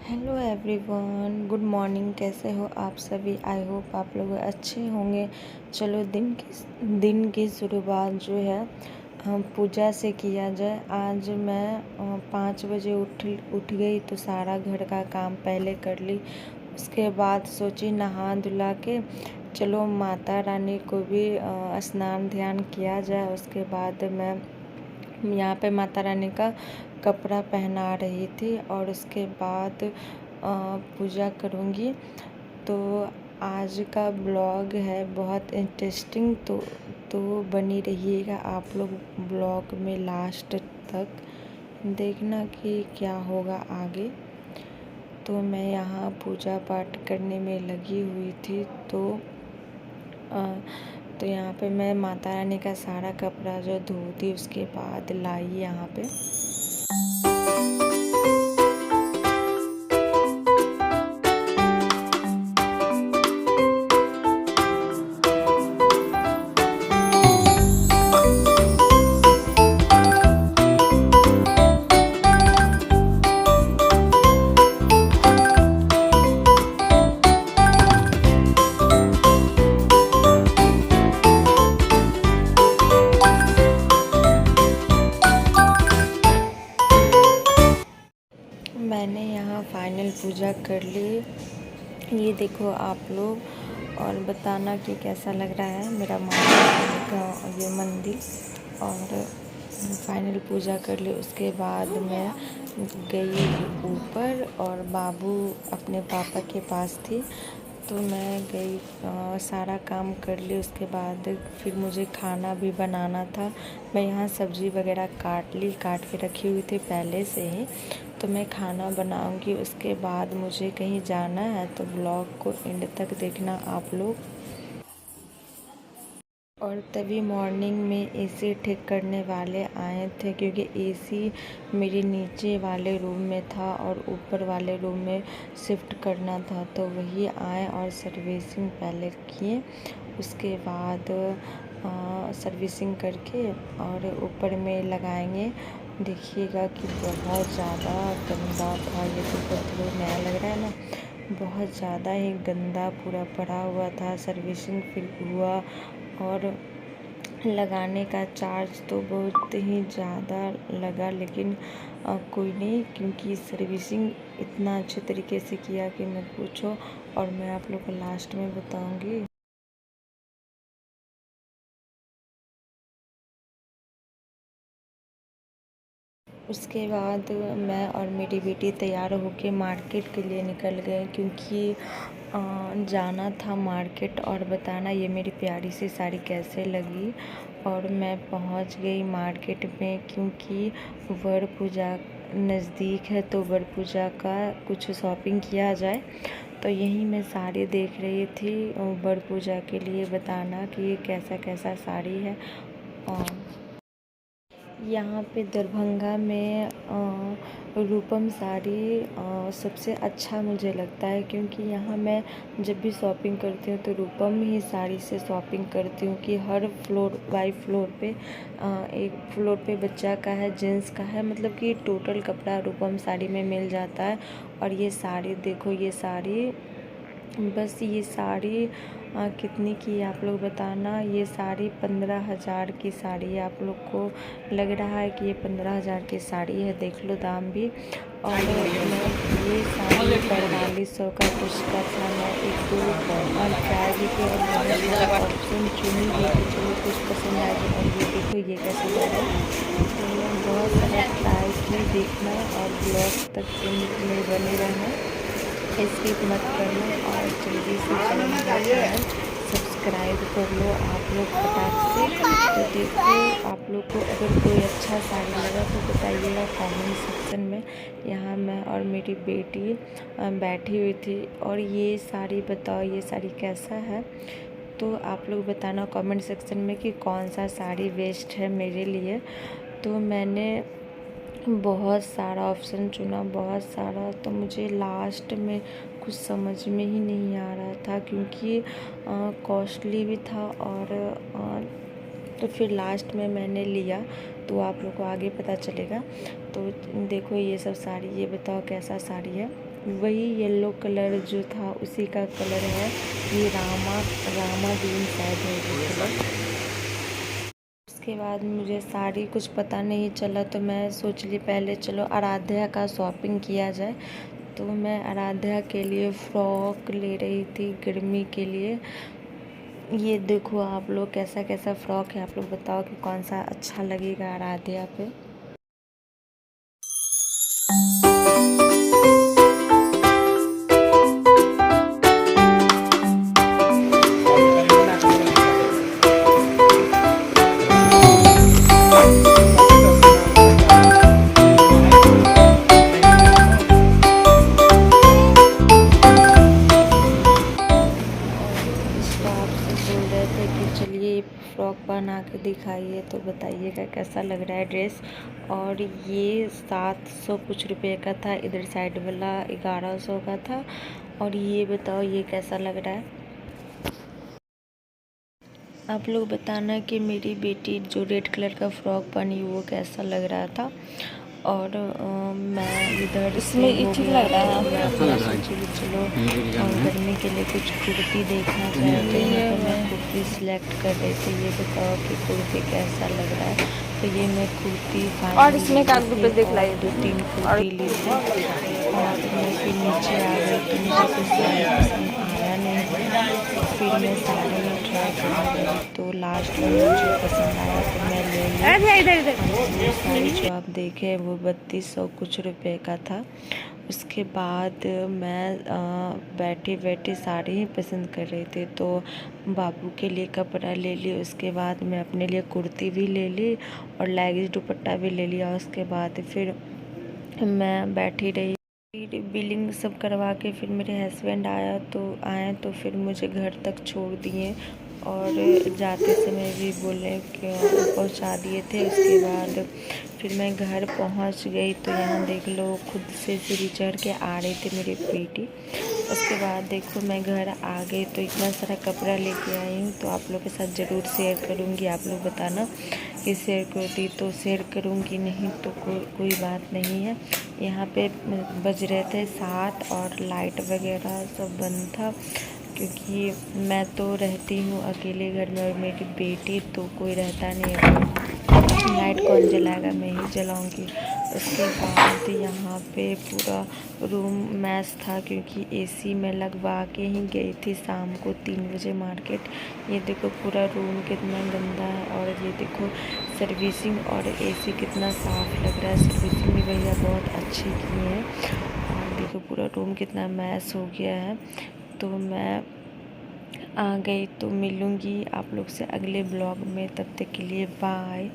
Hello everyone, good morning. कैसे हो आप सभी? आई होप आप लोग अच्छे होंगे। चलो दिन की शुरुआत जो है पूजा से किया जाए। आज मैं 5 बजे उठ गई तो सारा घर का काम पहले कर ली। उसके बाद सोची नहा धुला के चलो माता रानी को भी स्नान ध्यान किया जाए। उसके बाद मैं यहाँ पे माता रानी का कपड़ा पहना रही थी और उसके बाद पूजा करूँगी। तो आज का ब्लॉग है बहुत इंटरेस्टिंग, तो बनी रहिएगा आप लोग ब्लॉग में लास्ट तक, देखना कि क्या होगा आगे। तो मैं यहाँ पूजा पाठ करने में लगी हुई थी। तो यहाँ पे मैं माता रानी का सारा कपड़ा जो धोती उसके बाद लाई यहाँ पे। मैंने यहाँ फाइनल पूजा कर ली। ये देखो आप लोग और बताना कि कैसा लग रहा है मेरा माता का ये मंदिर। और फाइनल पूजा कर ली। उसके बाद मैं गई ऊपर और बाबू अपने पापा के पास थी, तो मैं गई सारा काम कर ली। उसके बाद फिर मुझे खाना भी बनाना था। मैं यहाँ सब्ज़ी वगैरह काट के रखी हुई थी पहले से ही। तो मैं खाना बनाऊंगी। उसके बाद मुझे कहीं जाना है, तो ब्लॉग को एंड तक देखना आप लोग। और तभी मॉर्निंग में एसी ठीक करने वाले आए थे, क्योंकि एसी मेरे नीचे वाले रूम में था और ऊपर वाले रूम में शिफ्ट करना था। तो वही आए और सर्विसिंग पहले किए। उसके बाद सर्विसिंग करके और ऊपर में लगाएंगे। देखिएगा कि बहुत ज़्यादा गंदा था। ये तो बहुत नया लग रहा है ना, बहुत ज़्यादा ही गंदा पूरा पड़ा हुआ था। सर्विसिंग फिर हुआ और लगाने का चार्ज तो बहुत ही ज़्यादा लगा, लेकिन कोई नहीं, क्योंकि सर्विसिंग इतना अच्छे तरीके से किया कि मत पूछो। और मैं आप लोग को लास्ट में बताऊंगी। उसके बाद मैं और मेरी बेटी तैयार होके मार्केट के लिए निकल गए, क्योंकि जाना था मार्केट। और बताना ये मेरी प्यारी सी साड़ी कैसे लगी। और मैं पहुंच गई मार्केट में, क्योंकि वर पूजा नज़दीक है, तो वर पूजा का कुछ शॉपिंग किया जाए। तो यही मैं साड़ी देख रही थी वर पूजा के लिए। बताना कि ये कैसा कैसा साड़ी है। और यहाँ पे दरभंगा में रूपम साड़ी सबसे अच्छा मुझे लगता है, क्योंकि यहाँ मैं जब भी शॉपिंग करती हूँ तो रूपम ही साड़ी से शॉपिंग करती हूँ। कि हर फ्लोर बाई फ्लोर पे एक फ्लोर पे बच्चा का है, जेंट्स का है, मतलब कि टोटल कपड़ा रूपम साड़ी में मिल जाता है। और ये साड़ी देखो, ये साड़ी बस ये साड़ी कितनी की आप लोग बताना। ये साड़ी 15,000 की साड़ी है। आप लोग को लग रहा है कि ये 15,000 की साड़ी है, देख लो दाम भी। और मैं ये साड़ी 4500 का कुछ का था। मैं एक दो ट्राई भी किया और बहुत सारा ऑप्शन चुनी भी कि चलो कुछ पसंद आएगी। और ये देखो ये कैसे लग रहा है। तो बहुत सारा ट्राई की, देखना और ब्लॉग तक में बने रहना, स्किप मत करना। और जल्दी से चैनल सब्सक्राइब कर लो आप लोग फटाक से। तो देखो आप लोग को अगर कोई अच्छा साड़ी लगा तो बताइएगा कमेंट सेक्शन में। यहाँ मैं और मेरी बेटी बैठी हुई थी। और ये साड़ी बताओ, ये साड़ी कैसा है? तो आप लोग बताना कमेंट सेक्शन में कि कौन सा साड़ी बेस्ट है मेरे लिए। तो मैंने बहुत सारा ऑप्शन चुना, बहुत सारा। तो मुझे लास्ट में कुछ समझ में ही नहीं आ रहा था, क्योंकि कॉस्टली भी था। और तो फिर लास्ट में मैंने लिया, तो आप लोग को आगे पता चलेगा। तो देखो ये सब साड़ी, ये बताओ कैसा साड़ी है। वही येलो कलर जो था उसी का कलर है। ये रामा ग्रीन शायद है ये कलर। उसके बाद मुझे साड़ी कुछ पता नहीं चला तो मैं सोच ली पहले चलो आराध्या का शॉपिंग किया जाए। तो मैं आराध्या के लिए फ़्रॉक ले रही थी गर्मी के लिए। ये देखो आप लोग कैसा कैसा फ़्रॉक है, आप लोग बताओ कि कौन सा अच्छा लगेगा आराध्या पे। बोल रहे थे कि चलिए फ्रॉक बना के दिखाइए तो बताइएगा कैसा लग रहा है ड्रेस। और ये 700 कुछ रुपए का था, इधर साइड वाला 1100 का था। और ये बताओ ये कैसा लग रहा है, आप लोग बताना कि मेरी बेटी जो रेड कलर का फ्रॉक पहनी वो कैसा लग रहा था। और मैं इधर इसमें ठीक लग रहा है। मैं अपना सोची कि चलो गर्मी के लिए कुछ कुर्ती देखना चाहिए तो यहाँ पर मैं कुर्ती सिलेक्ट कर रही थी। ये बताओ कि कुर्ती कैसा लग रहा है। तो ये मैं कुर्ती और इसमें कागज पे देख लाई 2-3 कुर्ती ली थी। और मैं फिर नीचे आ गई तो मुझे कुछ साड़ी पसंद आया नहीं। फिर मैं साड़ी में ट्राई करने लगी तो लास्ट में मुझे पसंद आया तो मैं ले ली। वो साड़ी जो आप देखे वो 3200 कुछ रुपए का था। उसके बाद मैं बैठे बैठे साड़ी ही पसंद कर रही थी तो बाबू के लिए कपड़ा ले ली। उसके बाद मैं अपने लिए कुर्ती भी ले ली और लेगिंस दुपट्टा भी ले लिया। उसके बाद फिर मैं बैठी रही, फिर बिलिंग सब करवा के फिर मेरे हस्बैंड आए तो फिर मुझे घर तक छोड़ दिए और जाते समय भी बोले कि पहुंचा दिए थे। उसके बाद फिर मैं घर पहुंच गई तो यहाँ देख लो खुद से सीढ़ी चढ़ के आ रही थी मेरी बेटी। उसके बाद देखो मैं घर आ गई तो इतना सारा कपड़ा लेके आई हूँ तो आप लोग के साथ ज़रूर शेयर करूँगी। आप लोग बताना कि शेयर करती तो शेयर करूँगी, नहीं तो कोई बात नहीं है। यहाँ पे बज रहे थे 7 और लाइट वगैरह सब बंद था क्योंकि मैं तो रहती हूँ अकेले घर में और मेरी बेटी तो कोई रहता नहीं है। लाइट कौन जलाएगा, मैं ही जलाऊंगी। उसके बाद यहाँ पे पूरा रूम मैच था क्योंकि एसी में लगवा के ही गई थी शाम को 3 बजे मार्केट। ये देखो पूरा रूम कितना गंदा है और ये देखो सर्विसिंग और एसी कितना साफ़ लग रहा है। सर्विसिंग भी भैया बहुत अच्छी की है। और देखो पूरा रूम कितना मैच हो गया है। तो मैं आ गई तो मिलूँगी आप लोग से अगले ब्लॉग में, तब तक के लिए बाय।